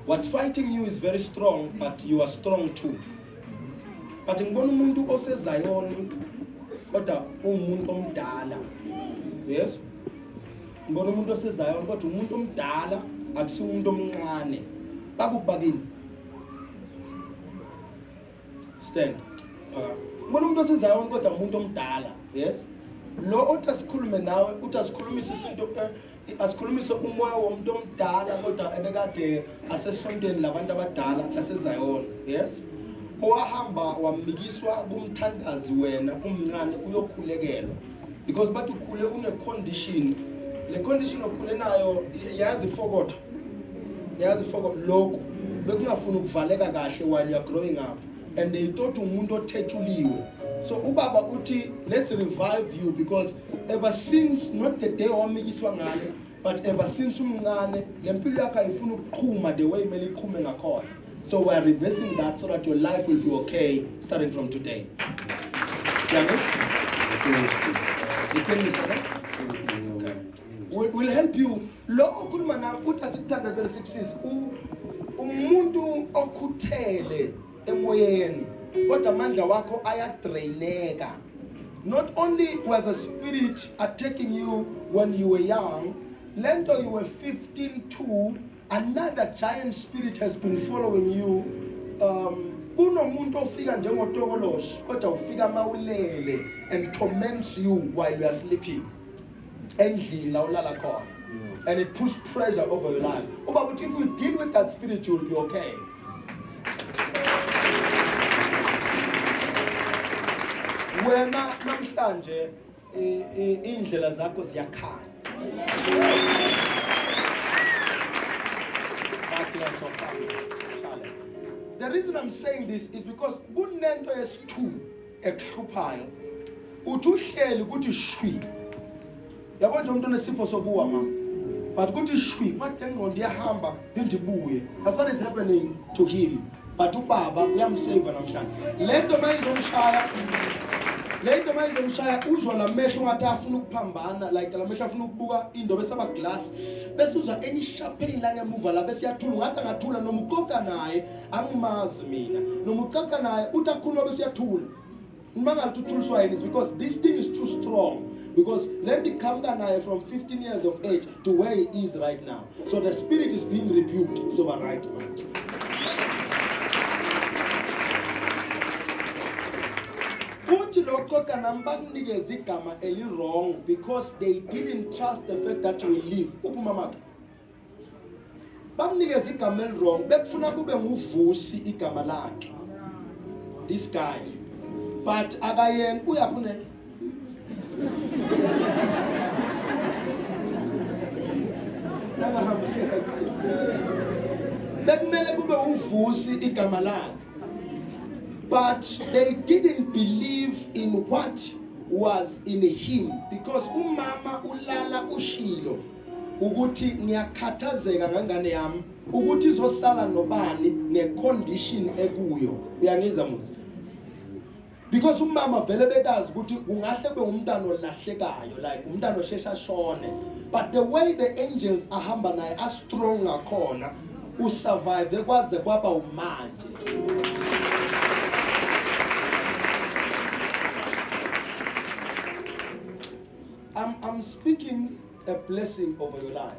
What's fighting you is very strong, but you are strong too. But ngibona umuntu osezayoni kodwa umuntu omdala. Yes? Ngibona umuntu osezayoni kodwa umuntu omdala akusiyo umuntu omncane. Bakubakini. Stand. Ngibona umuntu osezayoni kodwa umuntu omdala. Yes? Lo otasikhulume nawe utasikhulumisa izinto asikhulumisa umoya womuntu omdala kodwa ebekade asesontweni labantu abadala asezayoni. Yes? Owahamba wamnikiswa kumthandazi wena umncane uyokhulekelwa because bathi ukhule une condition le condition okhule nayo yazi fokotho lokho bekungafuna ukuvaleka kahle while you are growing up and they thought umuntu othethuliwe. So ubaba uthi let's revive you because ever since not the day wamnikiswa ngalo but ever since umncane lempilo yakhe ayifuna ukuqhuma the way imele iqhume ngakhona. So we are reversing that so that your life will be okay starting from today. Okay. We'll help you. Lo okhuluma nawe uthi asikuthandazele success. Umuntu okhuthele emoyeni kodwa amandla wakho ayadraineka. Not only was a spirit attacking you when you were young, lento you were 15 too. Another giant spirit has been following you. Unomuntu ofika njengotokoloshi kodwa ufika mawulele and torments you while you are sleeping. Endlini la ulala khona. And it puts pressure over your life. But if you deal with that spirit, you will be okay. Wena namhlanje indlela zakho ziyakhanya. The reason I'm saying this is because kunento yesi2 ekuhluphayo uthi uhleli ukuthi shwi yabo nje umuntu onesifo sokuwa mama but ukuthi shwi manje ngqondo iyahamba indibuye. That's what is happening to him. But ubaba uyamsave namhlanje lento mayizomshaya uzwa lamehlo ngathi afuna ukuphambana like lamehlo afuna ukubuka into besaba glass bese uzwa any sharp pain la ngemuva la bese yathula ngathi angathula noma uqoqa naye angimazi mina noma uqoqa naye utakhuluma bese yathula mangaluthuliswa yini is because this thing is too strong because let it come naye from 15 years of age to where he is right now. So the spirit is being rebuked over right mind. Wrong because they didn't trust the fact that you will live. Wrong. This guy. But again, but they didn't believe in what was in him because umama ulala ushilo ukuthi ngiyakhathazeka ngangane yami ukuthi izosala nobani necondition ekuyo. Uyangizwa muzi? Because umama vele bekazi ukuthi ungahle kube umntana olahlekayo like umntana oshesha shone but the way the angels ahamba naye are strong ngakhona usurvive kwaze kwaba umanje. I'm speaking a blessing over your life.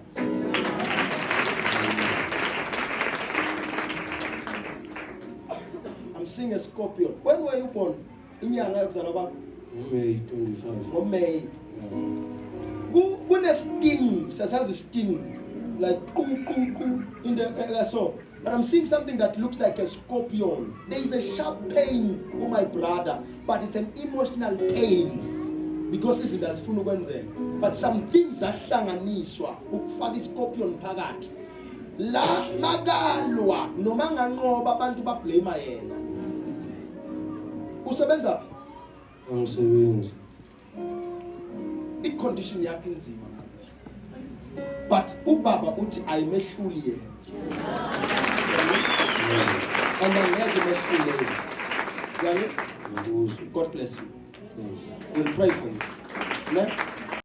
I'm seeing a scorpion. When were you born? Inyanga yokuzalwa May 25. May. Kune sting, sasazi sting like in the so. But I'm seeing something that looks like a scorpion. There is a sharp pain, oh my brother, but it's an emotional pain. Because it's indasifuna ukwenzeka but some things ahlanganiswa ukufaka iscorpion phakathi la makalwa noma nganqoba abantu ba blame yena. Usebenza Angisebenzi. icondition yakhe inzima but ubaba uthi ayimehluli yena and angeke mehlule yena. God bless you. We'll pray for you.